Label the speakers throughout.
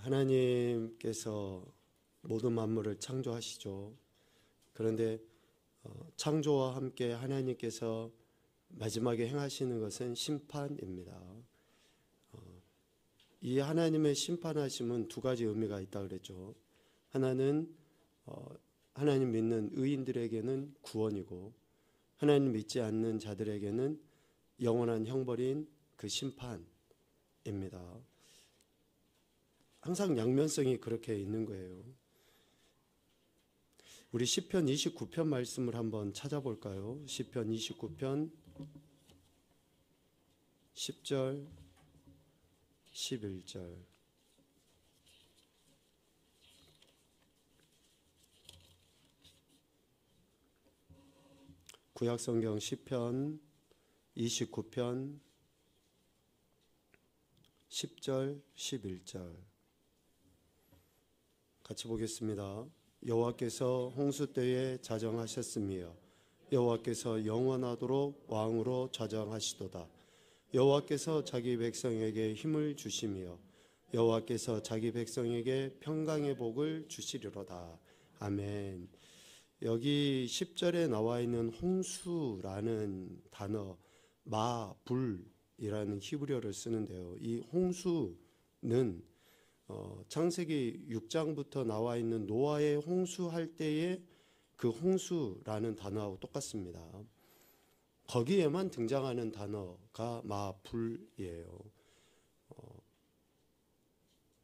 Speaker 1: 하나님께서 모든 만물을 창조하시죠. 그런데 창조와 함께 하나님께서 마지막에 행하시는 것은 심판입니다. 이 하나님의 심판하심은 두 가지 의미가 있다 그랬죠. 하나는 하나님 믿는 의인들에게는 구원이고, 하나님 믿지 않는 자들에게는 영원한 형벌인 그 심판입니다. 항상 양면성이 그렇게 있는 거예요. 우리 시편 29편 말씀을 한번 찾아볼까요? 시편 29편 10절 11절. 구약성경 시편 29편 10절 11절 같이 보겠습니다. 여호와께서 홍수 때에 자정하셨으며 여호와께서 영원하도록 왕으로 자정하시도다. 여호와께서 자기 백성에게 힘을 주시며 여호와께서 자기 백성에게 평강의 복을 주시리로다. 아멘. 여기 10절에 나와 있는 홍수라는 단어, 마불이라는 히브리어를 쓰는데요. 이 홍수는 창세기 6장부터 나와 있는 노아의 홍수할 때의 그 홍수라는 단어하고 똑같습니다. 거기에만 등장하는 단어가 마불이에요.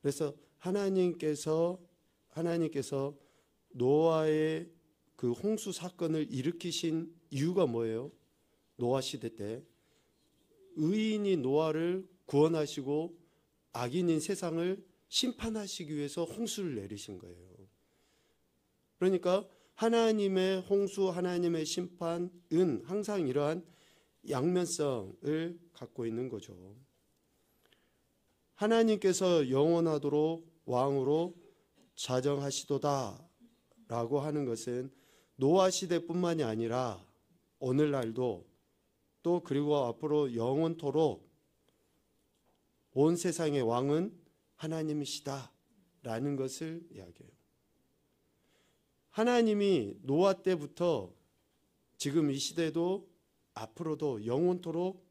Speaker 1: 그래서 하나님께서 노아의 그 홍수 사건을 일으키신 이유가 뭐예요? 노아 시대 때 의인이 노아를 구원하시고 악인인 세상을 심판하시기 위해서 홍수를 내리신 거예요. 그러니까 하나님의 홍수, 하나님의 심판은 항상 이러한 양면성을 갖고 있는 거죠. 하나님께서 영원하도록 왕으로 자정하시도다 라고 하는 것은 노아 시대뿐만이 아니라 오늘날도 또 그리고 앞으로 영원토록 온 세상의 왕은 하나님이시다 라는 것을 이야기해요. 하나님이 노아 때부터 지금 이 시대도 앞으로도 영원토록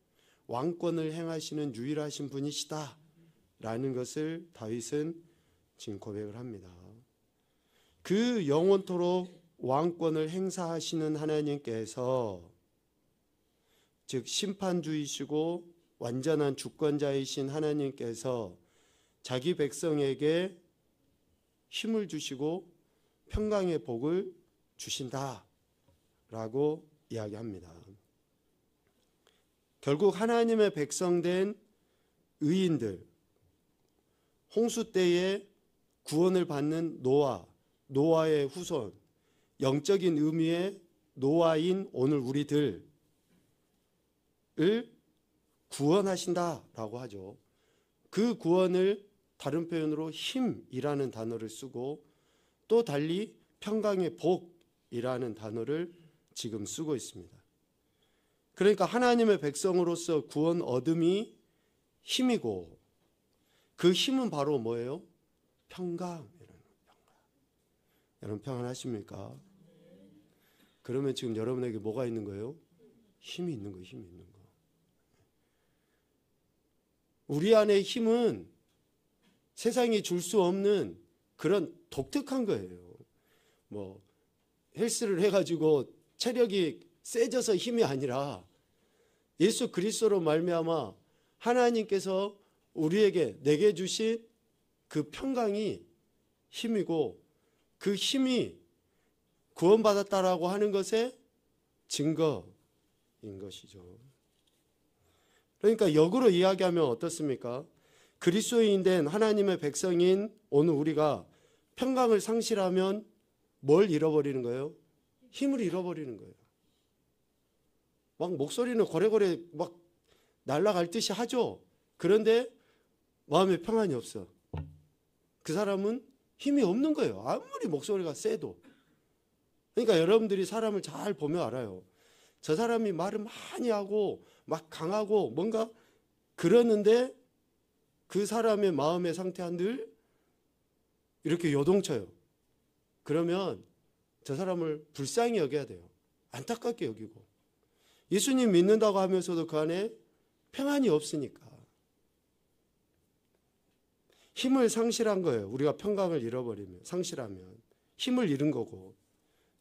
Speaker 1: 왕권을 행하시는 유일하신 분이시다 라는 것을 다윗은 지금 고백을 합니다. 그 영원토록 왕권을 행사하시는 하나님께서, 즉 심판주이시고 완전한 주권자이신 하나님께서 자기 백성에게 힘을 주시고 평강의 복을 주신다라고 이야기합니다. 결국 하나님의 백성된 의인들, 홍수 때에 구원을 받는 노아의 후손, 영적인 의미의 노아인 오늘 우리들을 구원하신다라고 하죠. 그 구원을 다른 표현으로 힘이라는 단어를 쓰고 또 달리 평강의 복이라는 단어를 지금 쓰고 있습니다. 그러니까 하나님의 백성으로서 구원 얻음이 힘이고, 그 힘은 바로 뭐예요? 평강이라는 평강. 여러분 평안하십니까? 그러면 지금 여러분에게 뭐가 있는 거예요? 힘이 있는 거예요. 힘이 있는 거. 우리 안에 힘은 세상이 줄 수 없는 그런 독특한 거예요. 뭐 헬스를 해가지고 체력이 세져서 힘이 아니라 예수 그리스도로 말미암아 하나님께서 우리에게 내게 주신 그 평강이 힘이고, 그 힘이 구원받았다라고 하는 것의 증거인 것이죠. 그러니까 역으로 이야기하면 어떻습니까? 그리스도인 된 하나님의 백성인 오늘 우리가 평강을 상실하면 뭘 잃어버리는 거예요? 힘을 잃어버리는 거예요. 막 목소리는 고래고래 막 날아갈 듯이 하죠. 그런데 마음에 평안이 없어. 그 사람은 힘이 없는 거예요. 아무리 목소리가 세도. 그러니까 여러분들이 사람을 잘 보면 알아요. 저 사람이 말을 많이 하고 막 강하고 뭔가 그러는데 그 사람의 마음의 상태는 늘 이렇게 요동쳐요. 그러면 저 사람을 불쌍히 여겨야 돼요. 안타깝게 여기고. 예수님 믿는다고 하면서도 그 안에 평안이 없으니까. 힘을 상실한 거예요. 우리가 평강을 잃어버리면, 상실하면. 힘을 잃은 거고.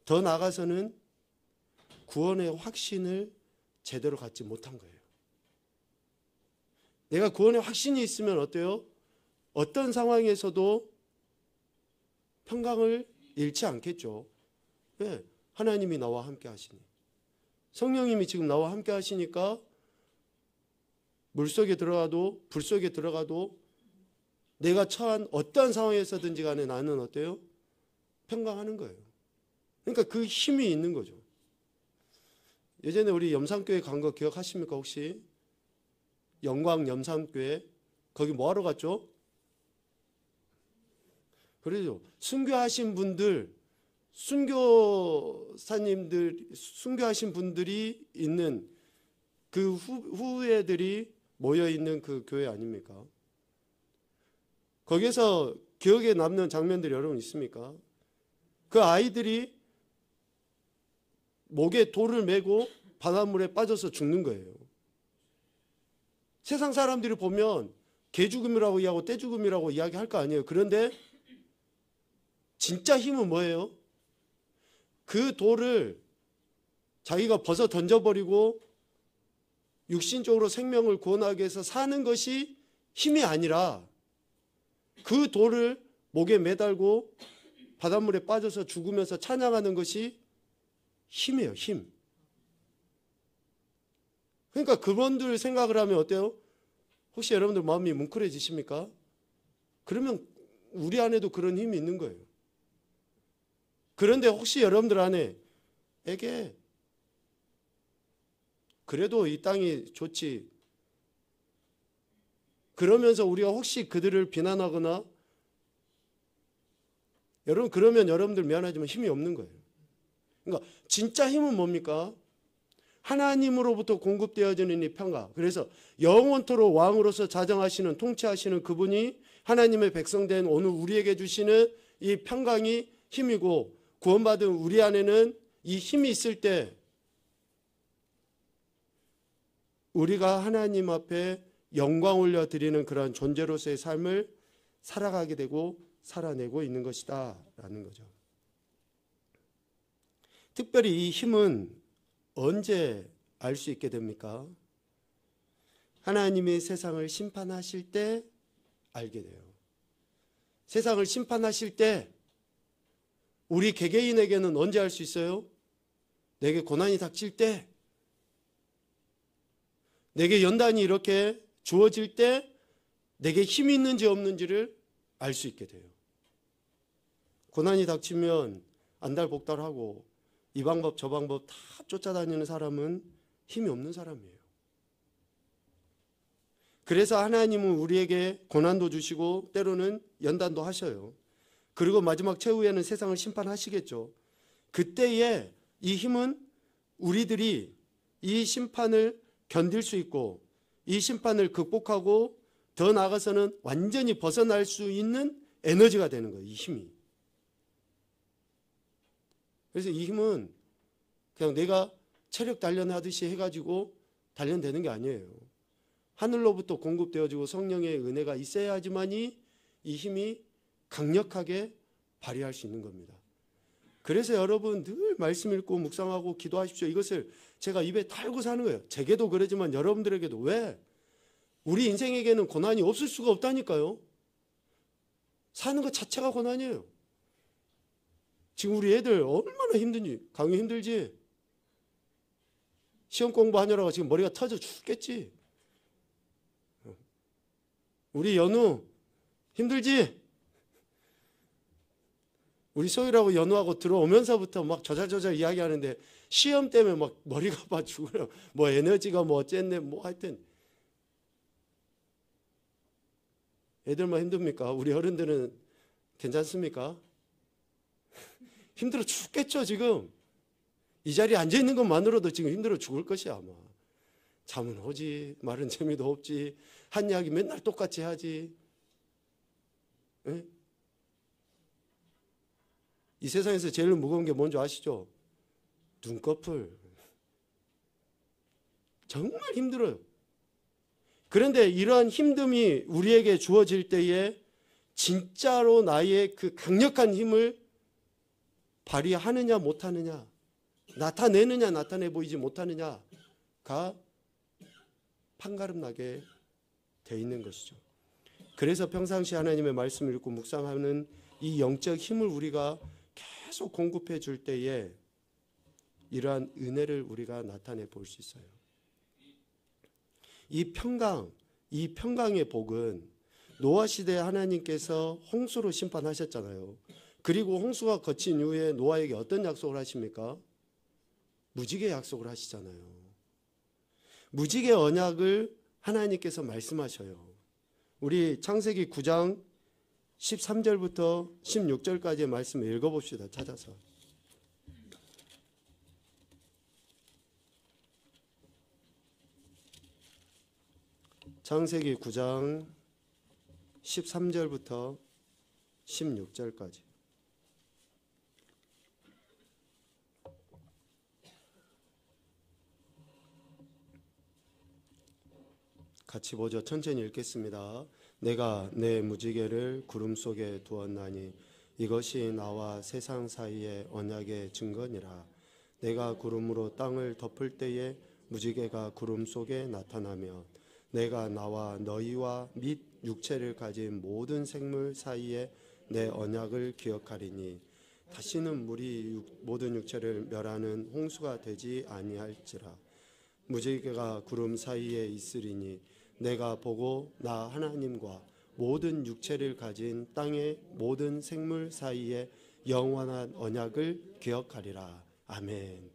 Speaker 1: 더 나아가서는 구원의 확신을 제대로 갖지 못한 거예요. 내가 구원의 확신이 있으면 어때요? 어떤 상황에서도 평강을 잃지 않겠죠. 왜? 하나님이 나와 함께 하시니. 성령님이 지금 나와 함께 하시니까 물속에 들어가도 불 속에 들어가도 내가 처한 어떠한 상황에서든지 간에 나는 어때요? 평강하는 거예요. 그러니까 그 힘이 있는 거죠. 예전에 우리 염산교회 간 거 기억하십니까 혹시? 영광 염산교회. 거기 뭐하러 갔죠? 그러죠. 순교하신 분들, 순교하신 분들이 있는 그 후예들이 모여있는 그 교회 아닙니까? 거기에서 기억에 남는 장면들이 여러분 있습니까? 그 아이들이 목에 돌을 메고 바닷물에 빠져서 죽는 거예요. 세상 사람들이 보면 개죽음이라고 이야기하고 떼죽음이라고 이야기할 거 아니에요. 그런데 진짜 힘은 뭐예요? 그 돌을 자기가 벗어 던져버리고 육신적으로 생명을 구원하기 위해서 사는 것이 힘이 아니라 그 돌을 목에 매달고 바닷물에 빠져서 죽으면서 찬양하는 것이 힘이에요. 힘. 그러니까 그분들 생각을 하면 어때요? 혹시 여러분들 마음이 뭉클해지십니까? 그러면 우리 안에도 그런 힘이 있는 거예요. 그런데 혹시 여러분들 안에게 그래도 이 땅이 좋지, 그러면서 우리가 혹시 그들을 비난하거나, 여러분 그러면 여러분들 미안하지만 힘이 없는 거예요. 그러니까 진짜 힘은 뭡니까? 하나님으로부터 공급되어지는 이 평강. 그래서 영원토록 왕으로서 자정하시는, 통치하시는 그분이 하나님의 백성된 오늘 우리에게 주시는 이 평강이 힘이고, 구원받은 우리 안에는 이 힘이 있을 때 우리가 하나님 앞에 영광 올려드리는 그런 존재로서의 삶을 살아가게 되고 살아내고 있는 것이다 라는 거죠. 특별히 이 힘은 언제 알 수 있게 됩니까? 하나님이 세상을 심판하실 때 알게 돼요. 세상을 심판하실 때 우리 개개인에게는 언제 알 수 있어요? 내게 고난이 닥칠 때, 내게 연단이 이렇게 주어질 때 내게 힘이 있는지 없는지를 알 수 있게 돼요. 고난이 닥치면 안달복달하고 이 방법 저 방법 다 쫓아다니는 사람은 힘이 없는 사람이에요. 그래서 하나님은 우리에게 고난도 주시고 때로는 연단도 하셔요. 그리고 마지막 최후에는 세상을 심판하시겠죠. 그때에 이 힘은 우리들이 이 심판을 견딜 수 있고 이 심판을 극복하고 더 나아가서는 완전히 벗어날 수 있는 에너지가 되는 거예요. 이 힘이. 그래서 이 힘은 그냥 내가 체력 단련하듯이 해가지고 단련되는 게 아니에요. 하늘로부터 공급되어지고 성령의 은혜가 있어야지만이 이 힘이 강력하게 발휘할 수 있는 겁니다. 그래서 여러분 늘 말씀 읽고 묵상하고 기도하십시오. 이것을 제가 입에 달고 사는 거예요. 제게도 그러지만 여러분들에게도. 왜? 우리 인생에게는 고난이 없을 수가 없다니까요. 사는 것 자체가 고난이에요. 지금 우리 애들 얼마나 힘든지. 강의 힘들지? 시험 공부하느라고 지금 머리가 터져 죽겠지? 우리 연우 힘들지? 우리 소희라고 연우하고 들어오면서부터 막 저잘저잘 이야기하는데 시험 때문에 막 머리가 막 죽으려. 뭐 에너지가 뭐 어쨌네 뭐 하여튼. 애들만 힘듭니까? 우리 어른들은 괜찮습니까? 힘들어 죽겠죠 지금. 이 자리에 앉아있는 것만으로도 지금 힘들어 죽을 것이야 아마. 잠은 오지, 말은 재미도 없지, 한 이야기 맨날 똑같이 하지. 에? 이 세상에서 제일 무거운 게 뭔지 아시죠? 눈꺼풀. 정말 힘들어요. 그런데 이러한 힘듦이 우리에게 주어질 때에 진짜로 나의 그 강력한 힘을 발휘하느냐 못하느냐, 나타내느냐 나타내 보이지 못하느냐가 판가름 나게 돼 있는 것이죠. 그래서 평상시 하나님의 말씀을 읽고 묵상하는 이 영적 힘을 우리가 계속 공급해 줄 때에 이러한 은혜를 우리가 나타내 볼 수 있어요. 이 평강의 복은 노아 시대에 하나님께서 홍수로 심판하셨잖아요. 그리고 홍수가 거친 이후에 노아에게 어떤 약속을 하십니까? 무지개 약속을 하시잖아요. 무지개 언약을 하나님께서 말씀하셔요. 우리 창세기 9장 13절부터 16절까지의 말씀을 읽어봅시다. 찾아서. 창세기 9장 13절부터 16절까지. 같이 보죠. 천천히 읽겠습니다. 내가 내 무지개를 구름 속에 두었나니 이것이 나와 세상 사이의 언약의 증거니라. 내가 구름으로 땅을 덮을 때에 무지개가 구름 속에 나타나며 내가 나와 너희와 및 육체를 가진 모든 생물 사이에 내 언약을 기억하리니 다시는 물이 모든 육체를 멸하는 홍수가 되지 아니할지라. 무지개가 구름 사이에 있으리니 내가 보고 나 하나님과 모든 육체를 가진 땅의 모든 생물 사이에 영원한 언약을 기억하리라. 아멘.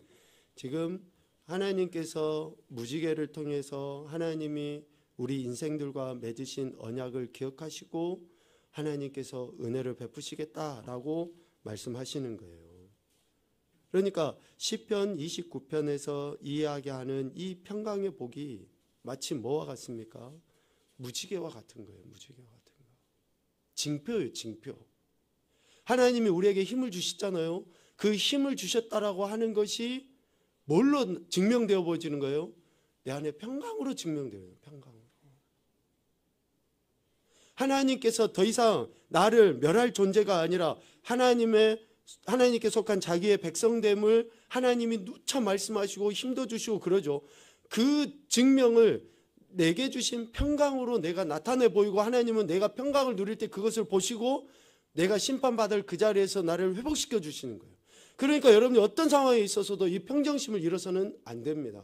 Speaker 1: 지금 하나님께서 무지개를 통해서 하나님이 우리 인생들과 맺으신 언약을 기억하시고 하나님께서 은혜를 베푸시겠다라고 말씀하시는 거예요. 그러니까 시편 29편에서 이야기하는 이 평강의 복이 마치 뭐와 같습니까? 무지개와 같은 거예요. 무지개와 같은 거. 징표예요. 징표. 하나님이 우리에게 힘을 주셨잖아요. 그 힘을 주셨다라고 하는 것이 뭘로 증명되어 보여지는 거예요? 내 안에 평강으로 증명돼요. 평강으로. 하나님께서 더 이상 나를 멸할 존재가 아니라 하나님께 속한 자기의 백성됨을 하나님이 누차 말씀하시고 힘도 주시고 그러죠. 그 증명을 내게 주신 평강으로 내가 나타내 보이고 하나님은 내가 평강을 누릴 때 그것을 보시고 내가 심판받을 그 자리에서 나를 회복시켜 주시는 거예요. 그러니까 여러분이 어떤 상황에 있어서도 이 평정심을 잃어서는 안 됩니다.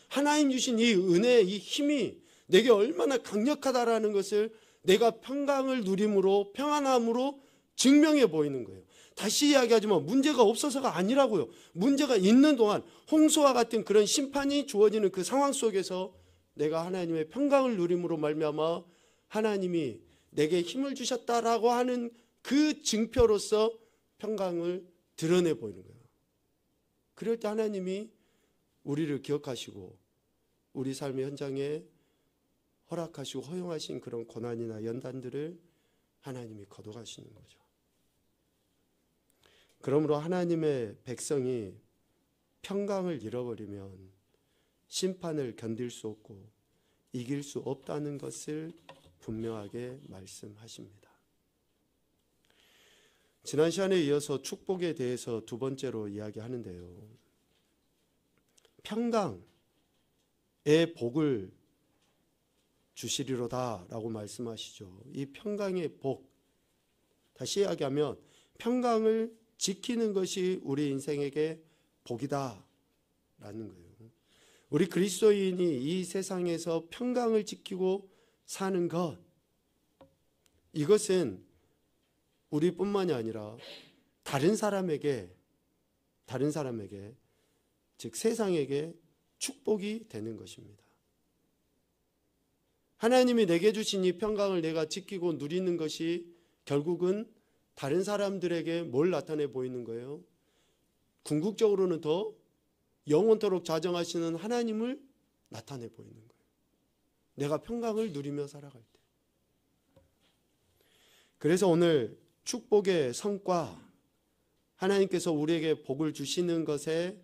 Speaker 1: 하나님 주신 이 은혜, 이 힘이 내게 얼마나 강력하다라는 것을 내가 평강을 누림으로 평안함으로 증명해 보이는 거예요. 다시 이야기하지만 문제가 없어서가 아니라고요. 문제가 있는 동안 홍수와 같은 그런 심판이 주어지는 그 상황 속에서 내가 하나님의 평강을 누림으로 말미암아 하나님이 내게 힘을 주셨다라고 하는 그 증표로서 평강을 드러내 보이는 거예요. 그럴 때 하나님이 우리를 기억하시고 우리 삶의 현장에 허락하시고 허용하신 그런 고난이나 연단들을 하나님이 거둬가시는 거죠. 그러므로 하나님의 백성이 평강을 잃어버리면 심판을 견딜 수 없고 이길 수 없다는 것을 분명하게 말씀하십니다. 지난 시간에 이어서 축복에 대해서 두 번째로 이야기하는데요. 평강의 복을 주시리로다라고 말씀하시죠. 이 평강의 복, 다시 이야기하면 평강을 지키는 것이 우리 인생에게 복이다라는 거예요. 우리 그리스도인이 이 세상에서 평강을 지키고 사는 것, 이것은 우리뿐만이 아니라 다른 사람에게 즉 세상에게 축복이 되는 것입니다. 하나님이 내게 주신 이 평강을 내가 지키고 누리는 것이 결국은 다른 사람들에게 뭘 나타내 보이는 거예요? 궁극적으로는 더 영원토록 자정하시는 하나님을 나타내 보이는 거예요. 내가 평강을 누리며 살아갈 때. 그래서 오늘 축복의 성과, 하나님께서 우리에게 복을 주시는 것의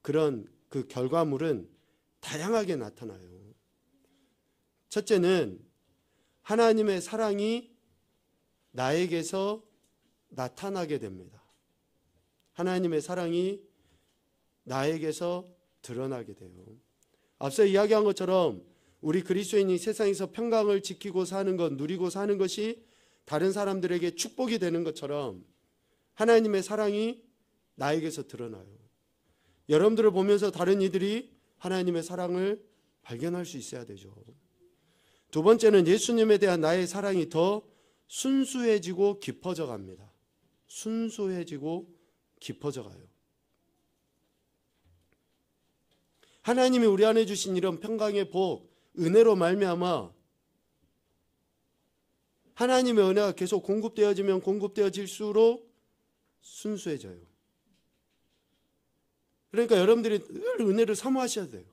Speaker 1: 그런 그 결과물은 다양하게 나타나요. 첫째는 하나님의 사랑이 나에게서 나타나게 됩니다. 하나님의 사랑이 나에게서 드러나게 돼요. 앞서 이야기한 것처럼 우리 그리스도인이 세상에서 평강을 지키고 사는 것, 누리고 사는 것이 다른 사람들에게 축복이 되는 것처럼 하나님의 사랑이 나에게서 드러나요. 여러분들을 보면서 다른 이들이 하나님의 사랑을 발견할 수 있어야 되죠. 두 번째는 예수님에 대한 나의 사랑이 더 순수해지고 깊어져 갑니다. 순수해지고 깊어져 가요. 하나님이 우리 안에 주신 이런 평강의 복, 은혜로 말미암아 하나님의 은혜가 계속 공급되어지면 공급되어질수록 순수해져요. 그러니까 여러분들이 늘 은혜를 사모하셔야 돼요.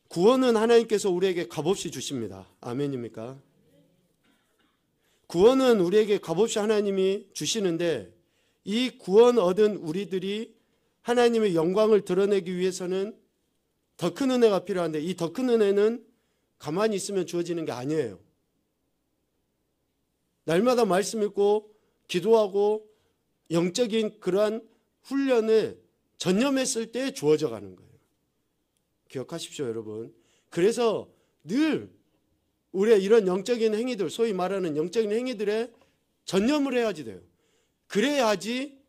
Speaker 1: 구원은 하나님께서 우리에게 값없이 주십니다. 아멘입니까? 구원은 우리에게 값없이 하나님이 주시는데 이 구원 얻은 우리들이 하나님의 영광을 드러내기 위해서는 더 큰 은혜가 필요한데 이 더 큰 은혜는 가만히 있으면 주어지는 게 아니에요. 날마다 말씀 읽고 기도하고 영적인 그러한 훈련에 전념했을 때 주어져 가는 거예요. 기억하십시오, 여러분. 그래서 늘 우리의 이런 영적인 행위들, 소위 말하는 영적인 행위들에 전념을 해야지 돼요. 그래야지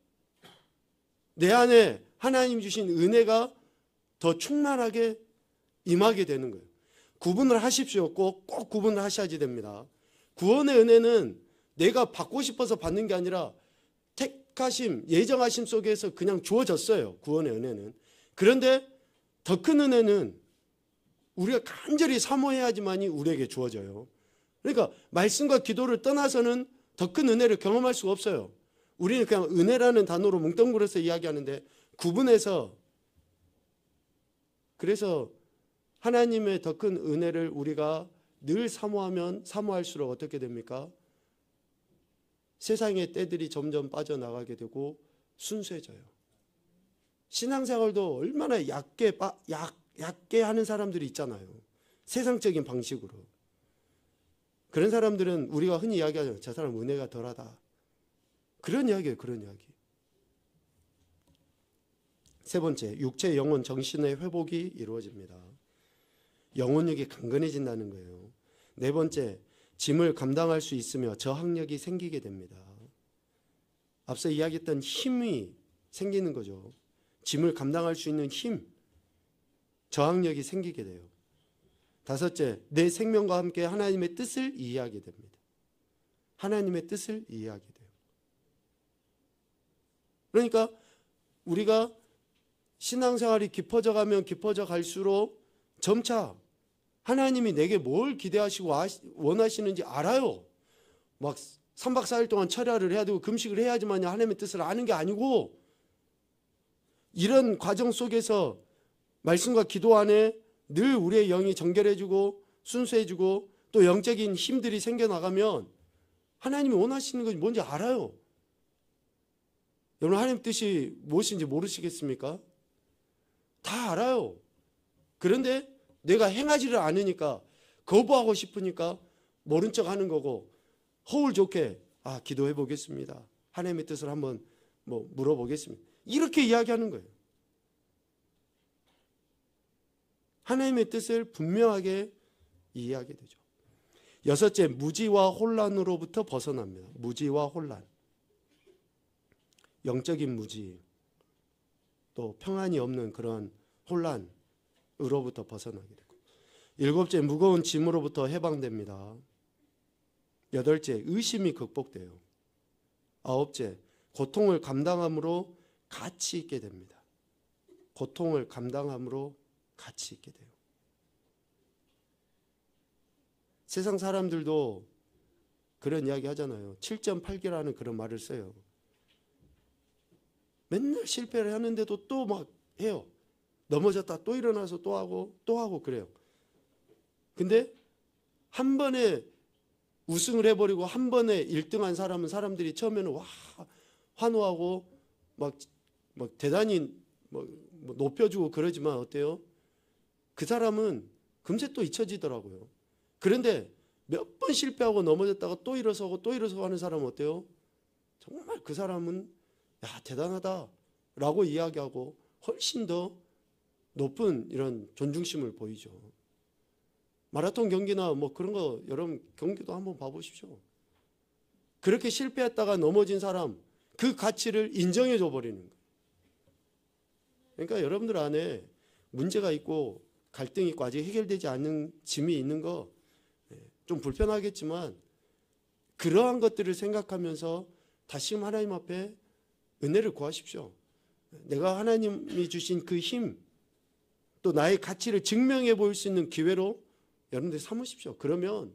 Speaker 1: 내 안에 하나님 주신 은혜가 더 충만하게 임하게 되는 거예요. 구분을 하십시오. 꼭 구분을 하셔야지 됩니다. 구원의 은혜는 내가 받고 싶어서 받는 게 아니라 택하심, 예정하심 속에서 그냥 주어졌어요. 구원의 은혜는. 그런데 더 큰 은혜는 우리가 간절히 사모해야지만이 우리에게 주어져요. 그러니까 말씀과 기도를 떠나서는 더 큰 은혜를 경험할 수가 없어요. 우리는 그냥 은혜라는 단어로 뭉뚱그려서 이야기하는데 구분해서, 그래서 하나님의 더 큰 은혜를 우리가 늘 사모하면 사모할수록 어떻게 됩니까? 세상의 때들이 점점 빠져나가게 되고 순수해져요. 신앙생활도 얼마나 얕게 하는 사람들이 있잖아요. 세상적인 방식으로. 그런 사람들은 우리가 흔히 이야기하죠. 저 사람 은혜가 덜하다. 그런 이야기예요. 그런 이야기. 세 번째, 육체, 영혼, 정신의 회복이 이루어집니다. 영혼력이 강건해진다는 거예요. 네 번째, 짐을 감당할 수 있으며 저항력이 생기게 됩니다. 앞서 이야기했던 힘이 생기는 거죠. 짐을 감당할 수 있는 힘, 저항력이 생기게 돼요. 다섯째, 내 생명과 함께 하나님의 뜻을 이해하게 됩니다. 하나님의 뜻을 이해하게 돼요. 그러니까 우리가 신앙생활이 깊어져 가면 깊어져 갈수록 점차 하나님이 내게 뭘 기대하시고 원하시는지 알아요. 막 3박 4일 동안 철야를 해야 되고 금식을 해야지만 하나님의 뜻을 아는 게 아니고, 이런 과정 속에서 말씀과 기도 안에 늘 우리의 영이 정결해지고 순수해지고 또 영적인 힘들이 생겨나가면 하나님이 원하시는 것이 뭔지 알아요. 여러분, 하나님 뜻이 무엇인지 모르시겠습니까? 다 알아요. 그런데 내가 행하지를 않으니까, 거부하고 싶으니까 모른 척 하는 거고, 허울 좋게 기도해 보겠습니다. 하나님의 뜻을 한번 물어보겠습니다. 이렇게 이야기하는 거예요. 하나님의 뜻을 분명하게 이해하게 되죠. 여섯째, 무지와 혼란으로부터 벗어납니다. 무지와 혼란. 영적인 무지, 또 평안이 없는 그런 혼란으로부터 벗어나게 되고. 일곱째, 무거운 짐으로부터 해방됩니다. 여덟째, 의심이 극복돼요. 아홉째, 고통을 감당함으로 가치 있게 됩니다. 고통을 감당함으로 가치 있게 돼요. 세상 사람들도 그런 이야기 하잖아요. 7.8기라는 그런 말을 써요. 맨날 실패를 하는데도 또 막 해요. 넘어졌다 또 일어나서 또 하고 그래요. 근데 한 번에 우승을 해버리고 한 번에 1등한 사람은 사람들이 처음에는 와 환호하고 막 대단히 높여주고 그러지만 어때요? 그 사람은 금세 또 잊혀지더라고요. 그런데 몇 번 실패하고 넘어졌다가 또 일어서고 또 일어서고 하는 사람은 어때요? 정말 그 사람은 야 대단하다 라고 이야기하고 훨씬 더 높은 이런 존중심을 보이죠. 마라톤 경기나 그런 거 여러분 경기도 한번 봐보십시오. 그렇게 실패했다가 넘어진 사람 그 가치를 인정해 줘 버리는 거예요. 그러니까 여러분들 안에 문제가 있고 갈등이 있고 아직 해결되지 않는 짐이 있는 거 좀 불편하겠지만 그러한 것들을 생각하면서 다시금 하나님 앞에 은혜를 구하십시오. 내가 하나님이 주신 그 힘, 또 나의 가치를 증명해 보일 수 있는 기회로 여러분들 삼으십시오. 그러면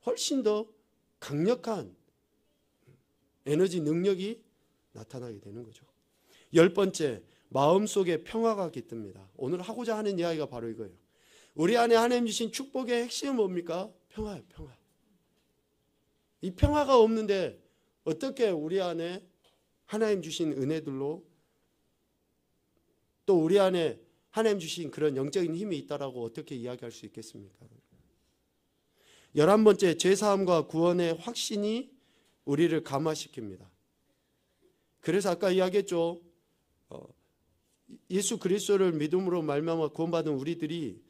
Speaker 1: 훨씬 더 강력한 에너지 능력이 나타나게 되는 거죠. 10번째, 마음속에 평화가 깃듭니다. 오늘 하고자 하는 이야기가 바로 이거예요. 우리 안에 하나님 주신 축복의 핵심은 뭡니까? 평화예요. 평화. 이 평화가 없는데 어떻게 우리 안에 하나님 주신 은혜들로 또 우리 안에 하나님 주신 그런 영적인 힘이 있다라고 어떻게 이야기할 수 있겠습니까? 11번째, 죄사함과 구원의 확신이 우리를 감화시킵니다. 그래서 아까 이야기했죠. 예수 그리스도를 믿음으로 말미암아 구원받은 우리들이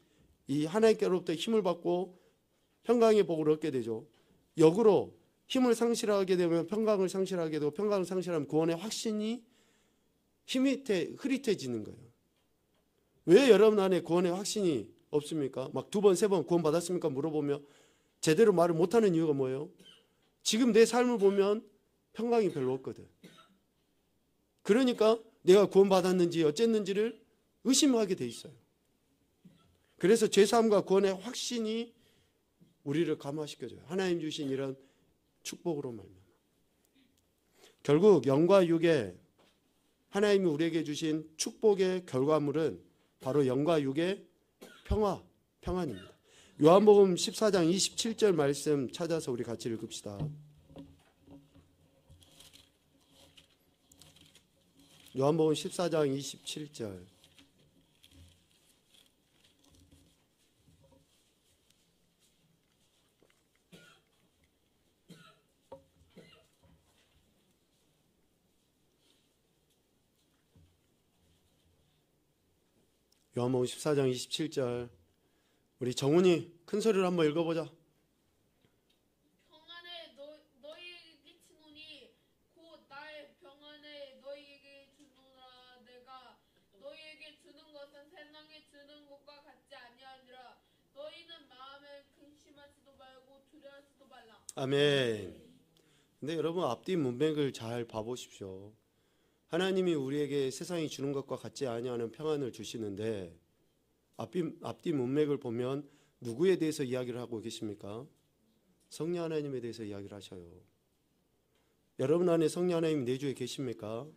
Speaker 1: 이 하나님께로부터 힘을 받고 평강의 복을 얻게 되죠. 역으로 힘을 상실하게 되면 평강을 상실하게 되고 평강을 상실하면 구원의 확신이 흐릿해지는 거예요. 왜 여러분 안에 구원의 확신이 없습니까? 막 2번, 3번 구원 받았습니까? 물어보며 제대로 말을 못하는 이유가 뭐예요? 지금 내 삶을 보면 평강이 별로 없거든. 그러니까 내가 구원 받았는지 어쨌는지를 의심하게 돼 있어요. 그래서 죄사함과 구원의 확신이 우리를 감화시켜줘요. 하나님 주신 이런 축복으로 말미암아. 결국 영과 육의 하나님이 우리에게 주신 축복의 결과물은 바로 영과 육의 평안입니다. 요한복음 14장 27절 말씀 찾아서 우리 같이 읽읍시다. 요한복음 14장 27절. 요한복음 14장 27절. 우리 정훈이 큰 소리로 한번 읽어보자.
Speaker 2: 평안을 너희에게 주노니 곧 나의 평안을 너희에게 주노라. 내가 너희에게 주는 것은 세상에 주는 것과 같지 아니하니라. 너희는 마음에 근심하지도 말고 두려워하지도 말라.
Speaker 1: 아멘. 근데 여러분 앞뒤 문맥을 잘 봐보십시오. 하나님이 우리에게 세상이 주는 것과 같지 아니하는 평안을 주시는데 앞뒤 문맥을 보면 누구에 대해서 이야기를 하고 계십니까? 성령 하나님에 대해서 이야기를 하셔요. 여러분 안에 성령 하나님 내주에 계십니까?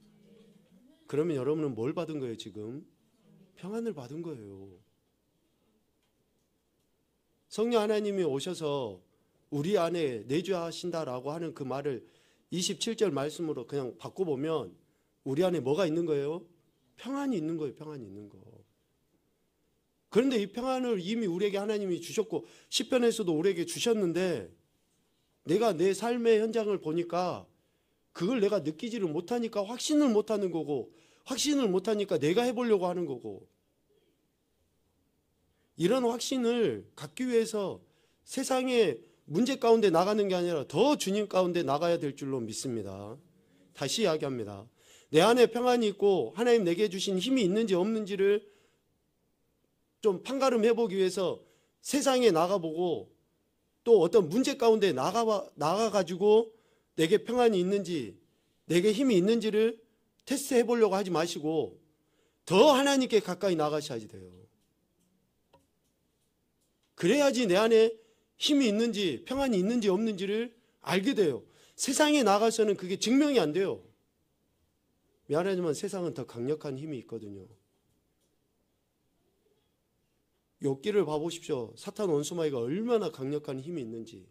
Speaker 1: 그러면 여러분은 뭘 받은 거예요 지금? 평안을 받은 거예요. 성령 하나님이 오셔서 우리 안에 내주하신다라고 하는 그 말을 27절 말씀으로 그냥 바꿔보면 우리 안에 뭐가 있는 거예요? 평안이 있는 거예요. 평안이 있는 거. 그런데 이 평안을 이미 우리에게 하나님이 주셨고 시편에서도 우리에게 주셨는데 내가 내 삶의 현장을 보니까 그걸 내가 느끼지를 못하니까 확신을 못하는 거고 확신을 못하니까 내가 해보려고 하는 거고 이런 확신을 갖기 위해서 세상의 문제 가운데 나가는 게 아니라 더 주님 가운데 나가야 될 줄로 믿습니다. 다시 이야기합니다. 내 안에 평안이 있고 하나님 내게 주신 힘이 있는지 없는지를 좀 판가름해 보기 위해서 세상에 나가보고 또 어떤 문제 가운데 나가가지고 내게 평안이 있는지 내게 힘이 있는지를 테스트해 보려고 하지 마시고 더 하나님께 가까이 나가셔야지 돼요. 그래야지 내 안에 힘이 있는지 평안이 있는지 없는지를 알게 돼요. 세상에 나가서는 그게 증명이 안 돼요. 미안하지만 세상은 더 강력한 힘이 있거든요. 욥기를 봐보십시오. 사탄 원수마귀가 얼마나 강력한 힘이 있는지.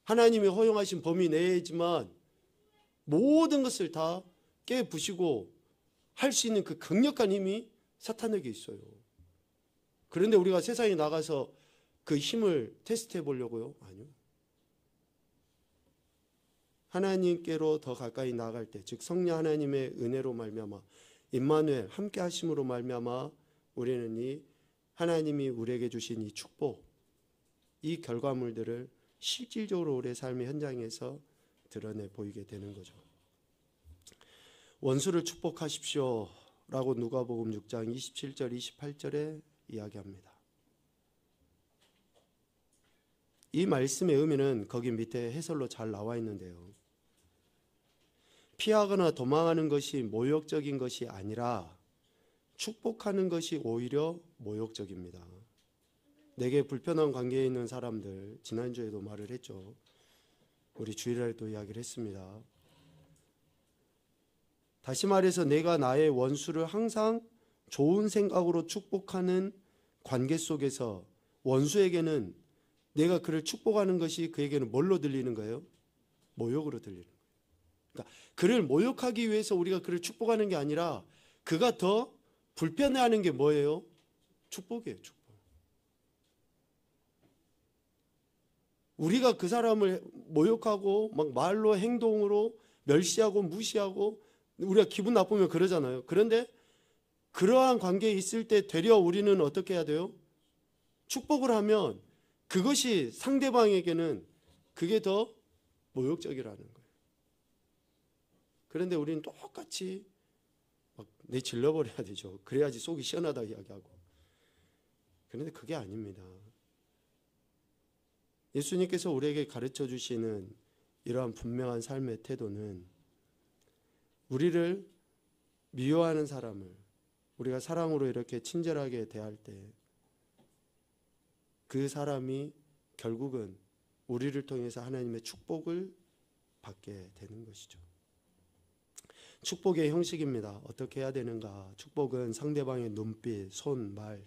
Speaker 1: 하나님이 허용하신 범위 내지만 모든 것을 다 깨부시고 할 수 있는 그 강력한 힘이 사탄에게 있어요. 그런데 우리가 세상에 나가서 그 힘을 테스트해 보려고요? 아니요. 하나님께로 더 가까이 나아갈 때, 즉 성령 하나님의 은혜로 말미암아 임마누엘 함께 하심으로 말미암아 우리는 이 하나님이 우리에게 주신 이 축복, 이 결과물들을 실질적으로 우리의 삶의 현장에서 드러내 보이게 되는 거죠. 원수를 축복하십시오 라고 누가복음 6장 27절 28절에 이야기합니다. 이 말씀의 의미는 거기 밑에 해설로 잘 나와 있는데요. 피하거나 도망하는 것이 모욕적인 것이 아니라 축복하는 것이 오히려 모욕적입니다. 내게 불편한 관계에 있는 사람들, 지난주에도 말을 했죠. 우리 주일날에도 이야기를 했습니다. 다시 말해서 내가 나의 원수를 항상 좋은 생각으로 축복하는 관계 속에서 원수에게는 내가 그를 축복하는 것이 그에게는 뭘로 들리는 거예요? 모욕으로 들리는 거예요. 그러니까 그를 모욕하기 위해서 우리가 그를 축복하는 게 아니라 그가 더 불편해하는 게 뭐예요? 축복이에요. 축복. 우리가 그 사람을 모욕하고 막 말로 행동으로 멸시하고 무시하고 우리가 기분 나쁘면 그러잖아요. 그런데 그러한 관계에 있을 때 되려 우리는 어떻게 해야 돼요? 축복을 하면 그것이 상대방에게는 그게 더 모욕적이라는 거예요. 그런데 우리는 똑같이 막 내질러버려야 되죠. 그래야지 속이 시원하다 이야기하고. 그런데 그게 아닙니다. 예수님께서 우리에게 가르쳐 주시는 이러한 분명한 삶의 태도는 우리를 미워하는 사람을 우리가 사랑으로 이렇게 친절하게 대할 때 그 사람이 결국은 우리를 통해서 하나님의 축복을 받게 되는 것이죠. 축복의 형식입니다. 어떻게 해야 되는가? 축복은 상대방의 눈빛, 손, 말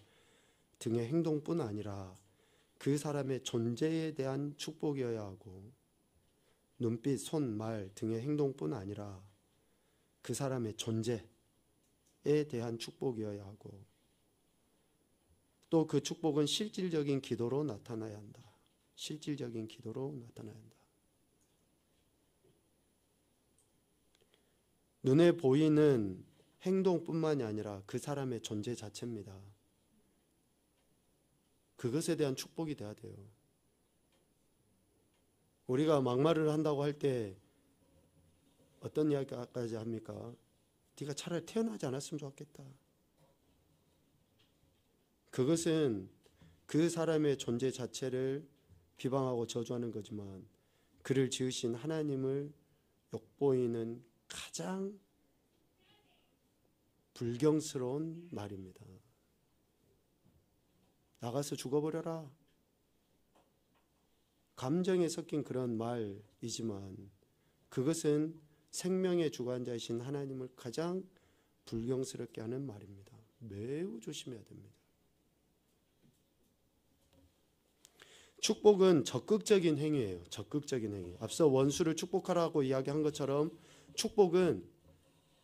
Speaker 1: 등의 행동뿐 아니라 그 사람의 존재에 대한 축복이어야 하고, 눈빛, 손, 말 등의 행동뿐 아니라 그 사람의 존재에 대한 축복이어야 하고, 또 그 축복은 실질적인 기도로 나타나야 한다. 실질적인 기도로 나타나야 한다. 눈에 보이는 행동뿐만이 아니라 그 사람의 존재 자체입니다. 그것에 대한 축복이 돼야 돼요. 우리가 막말을 한다고 할 때 어떤 이야기까지 합니까? 네가 차라리 태어나지 않았으면 좋겠다. 그것은 그 사람의 존재 자체를 비방하고 저주하는 거지만 그를 지으신 하나님을 욕보이는 가장 불경스러운 말입니다. 나가서 죽어버려라. 감정에 섞인 그런 말이지만 그것은 생명의 주관자이신 하나님을 가장 불경스럽게 하는 말입니다. 매우 조심해야 됩니다. 축복은 적극적인 행위예요. 적극적인 행위. 앞서 원수를 축복하라고 이야기한 것처럼 축복은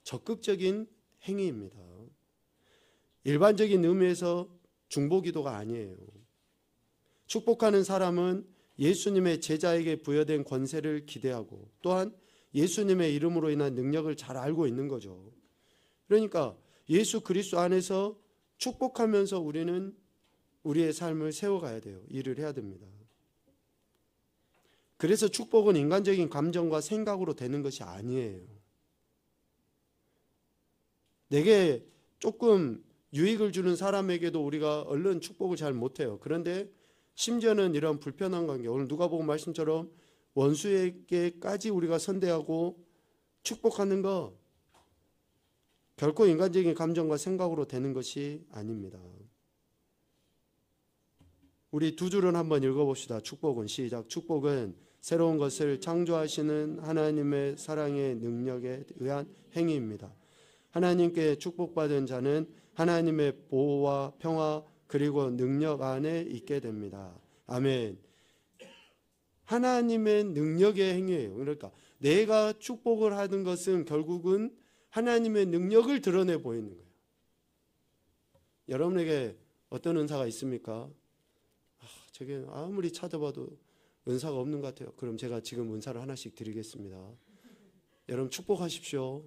Speaker 1: 적극적인 행위입니다. 일반적인 의미에서 중보기도가 아니에요. 축복하는 사람은 예수님의 제자에게 부여된 권세를 기대하고 또한 예수님의 이름으로 인한 능력을 잘 알고 있는 거죠. 그러니까 예수 그리스도 안에서 축복하면서 우리는 우리의 삶을 세워가야 돼요. 일을 해야 됩니다. 그래서 축복은 인간적인 감정과 생각으로 되는 것이 아니에요. 내게 조금 유익을 주는 사람에게도 우리가 얼른 축복을 잘 못해요. 그런데 심지어는 이런 불편한 관계, 오늘 누가복음 말씀처럼 원수에게까지 우리가 선대하고 축복하는 거 결코 인간적인 감정과 생각으로 되는 것이 아닙니다. 우리 두 줄은 한번 읽어봅시다. 축복은 시작. 축복은 새로운 것을 창조하시는 하나님의 사랑의 능력에 의한 행위입니다. 하나님께 축복받은 자는 하나님의 보호와 평화 그리고 능력 안에 있게 됩니다. 아멘. 하나님의 능력의 행위예요. 그러니까 내가 축복을 하는 것은 결국은 하나님의 능력을 드러내 보이는 거예요. 여러분에게 어떤 은사가 있습니까? 저게 아무리 찾아봐도 은사가 없는 것 같아요. 그럼 제가 지금 은사를 하나씩 드리겠습니다. 여러분 축복하십시오.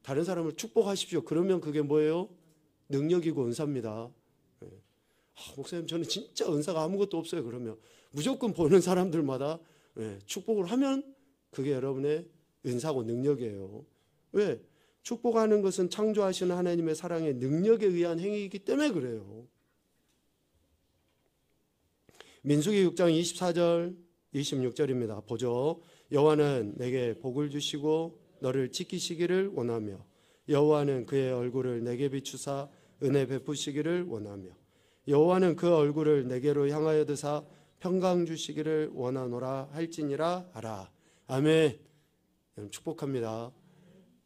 Speaker 1: 다른 사람을 축복하십시오. 그러면 그게 뭐예요? 능력이고 은사입니다. 목사님 저는 진짜 은사가 아무것도 없어요. 그러면 무조건 보는 사람들마다 축복을 하면 그게 여러분의 은사고 능력이에요. 왜? 축복하는 것은 창조하시는 하나님의 사랑의 능력에 의한 행위이기 때문에 그래요. 민수기 6장 24절 26절입니다. 보죠. 여호와는 내게 복을 주시고 너를 지키시기를 원하며 여호와는 그의 얼굴을 내게 비추사 은혜 베푸시기를 원하며 여호와는 그 얼굴을 내게로 향하여 드사 평강 주시기를 원하노라 할지니라 하라. 아멘. 축복합니다.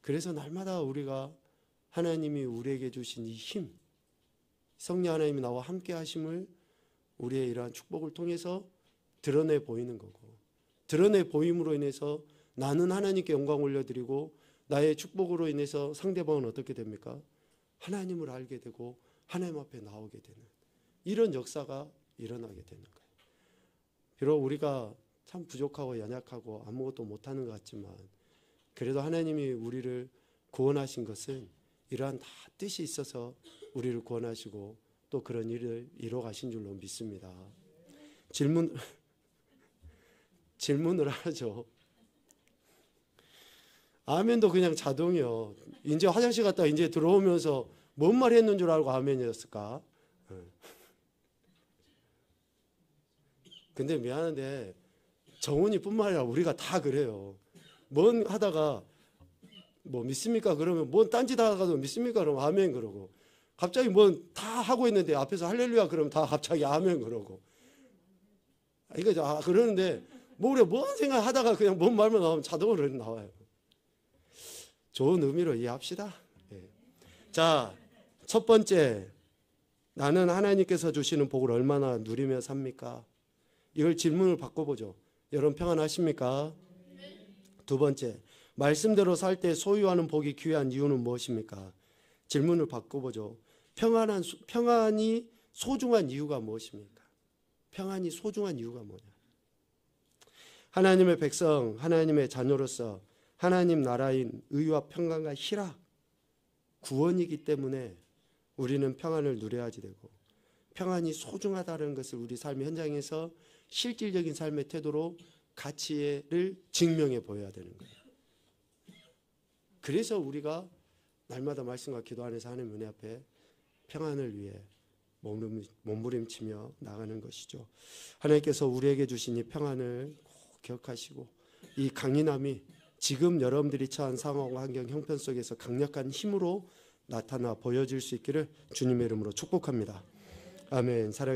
Speaker 1: 그래서 날마다 우리가 하나님이 우리에게 주신 이 힘, 성령 하나님이 나와 함께 하심을 우리의 이러한 축복을 통해서 드러내 보이는 거고, 드러내 보임으로 인해서 나는 하나님께 영광 올려드리고 나의 축복으로 인해서 상대방은 어떻게 됩니까? 하나님을 알게 되고 하나님 앞에 나오게 되는 이런 역사가 일어나게 되는 거예요. 비록 우리가 참 부족하고 연약하고 아무것도 못하는 것 같지만 그래도 하나님이 우리를 구원하신 것은 이러한 다 뜻이 있어서 우리를 구원하시고 또 그런 일을 이뤄 가신 줄로 믿습니다. 질문을 하죠. 아멘도 그냥 자동이요. 이제 화장실 갔다 이제 들어오면서 뭔 말 했는 줄 알고 아멘이었을까? 근데 미안한데 정훈이 뿐만 아니라 우리가 다 그래요. 뭔 하다가 뭐 믿습니까? 그러면 뭔 딴짓 하다가도 믿습니까? 그러면 아멘 그러고 갑자기 뭔 다 하고 있는데 앞에서 할렐루야 그러면 다 갑자기 아멘 그러고 이거 그러는데 뭐 우리가 뭔 생각 하다가 그냥 뭔 말만 나오면 자동으로 나와요. 좋은 의미로 이해합시다. 자, 첫 번째, 나는 하나님께서 주시는 복을 얼마나 누리며 삽니까? 이걸 질문을 바꿔보죠. 여러분 평안하십니까? 두 번째, 말씀대로 살 때 소유하는 복이 귀한 이유는 무엇입니까? 질문을 바꿔보죠. 평안이 소중한 이유가 무엇입니까? 평안이 소중한 이유가 뭐냐? 하나님의 백성, 하나님의 자녀로서 하나님 나라인 의와 평강과 희락, 구원이기 때문에 우리는 평안을 누려야지 되고 평안이 소중하다는 것을 우리 삶의 현장에서 실질적인 삶의 태도로 가치를 증명해 보여야 되는 거예요. 그래서 우리가 날마다 말씀과 기도 안에서 하나님 은혜 앞에 평안을 위해 몸부림치며 나가는 것이죠. 하나님께서 우리에게 주신 이 평안을 꼭 기억하시고 이 강인함이 지금 여러분들이 처한 상황, 환경, 형편 속에서 강력한 힘으로 나타나 보여질 수 있기를 주님의 이름으로 축복합니다. 아멘. 사랑해.